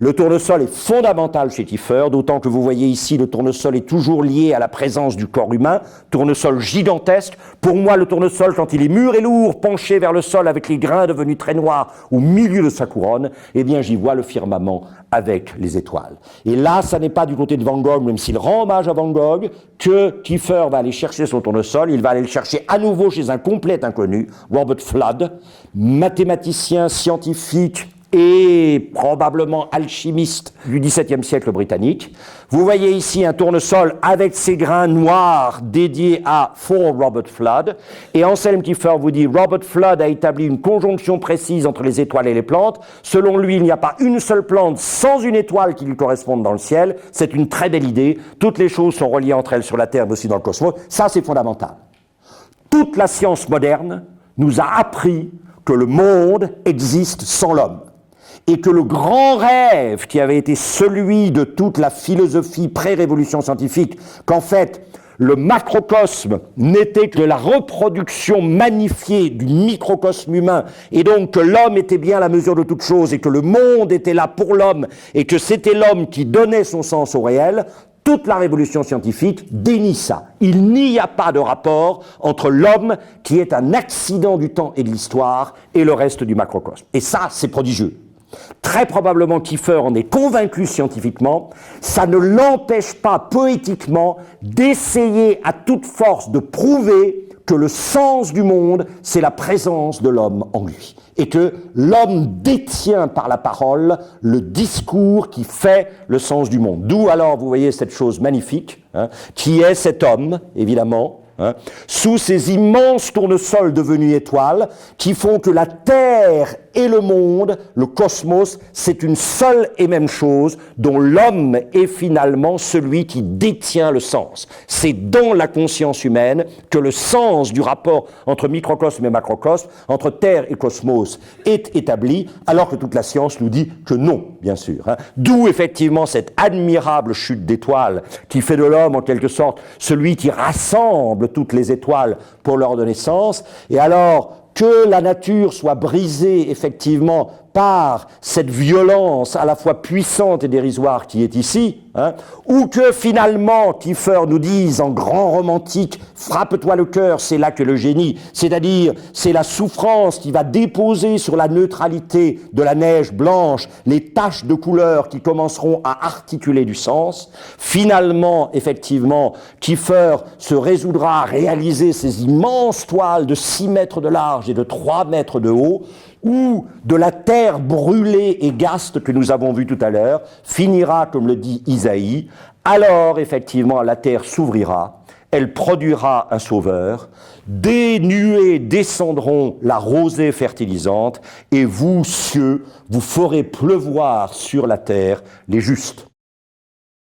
Le tournesol est fondamental chez Kiefer, d'autant que vous voyez ici, le tournesol est toujours lié à la présence du corps humain, tournesol gigantesque. Pour moi, le tournesol, quand il est mûr et lourd, penché vers le sol avec les grains devenus très noirs au milieu de sa couronne, eh bien j'y vois le firmament avec les étoiles. Et là, ça n'est pas du côté de Van Gogh, même s'il rend hommage à Van Gogh, que Kiefer va aller chercher son tournesol. Il va aller le chercher à nouveau chez un complet inconnu, Robert Flood, mathématicien, scientifique, et probablement alchimiste du XVIIe siècle britannique. Vous voyez ici un tournesol avec ses grains noirs dédiés à For Robert Flood. Et Anselm Kiefer vous dit, Robert Flood a établi une conjonction précise entre les étoiles et les plantes. Selon lui, il n'y a pas une seule plante sans une étoile qui lui corresponde dans le ciel. C'est une très belle idée. Toutes les choses sont reliées entre elles sur la Terre, mais aussi dans le cosmos. Ça, c'est fondamental. Toute la science moderne nous a appris que le monde existe sans l'homme. Et que le grand rêve qui avait été celui de toute la philosophie pré-révolution scientifique, qu'en fait le macrocosme n'était que la reproduction magnifiée du microcosme humain, et donc que l'homme était bien la mesure de toute chose, et que le monde était là pour l'homme, et que c'était l'homme qui donnait son sens au réel, toute la révolution scientifique dénie ça. Il n'y a pas de rapport entre l'homme, qui est un accident du temps et de l'histoire, et le reste du macrocosme. Et ça, c'est prodigieux. Très probablement Kiefer en est convaincu scientifiquement, ça ne l'empêche pas poétiquement d'essayer à toute force de prouver que le sens du monde, c'est la présence de l'homme en lui. Et que l'homme détient par la parole le discours qui fait le sens du monde. D'où alors, vous voyez cette chose magnifique, qui est cet homme, évidemment, sous ces immenses tournesols devenus étoiles, qui font que la Terre et le monde, le cosmos, c'est une seule et même chose dont l'homme est finalement celui qui détient le sens. C'est dans la conscience humaine que le sens du rapport entre microcosme et macrocosme, entre Terre et cosmos est établi, alors que toute la science nous dit que non, bien sûr. D'où effectivement cette admirable chute d'étoiles qui fait de l'homme en quelque sorte celui qui rassemble toutes les étoiles pour leur donner sens. Et alors que la nature soit brisée effectivement par cette violence à la fois puissante et dérisoire qui est ici, ou que finalement Kiefer nous dise en grand romantique, frappe-toi le cœur, c'est là que le génie, c'est-à-dire c'est la souffrance qui va déposer sur la neutralité de la neige blanche les taches de couleur qui commenceront à articuler du sens. Finalement, effectivement, Kiefer se résoudra à réaliser ces immenses toiles de 6 mètres de large et de 3 mètres de haut, où de la terre brûlée et gaste que nous avons vue tout à l'heure finira, comme le dit Isaïe, alors effectivement la terre s'ouvrira, elle produira un sauveur, des nuées descendront la rosée fertilisante, et vous, cieux, vous ferez pleuvoir sur la terre les justes.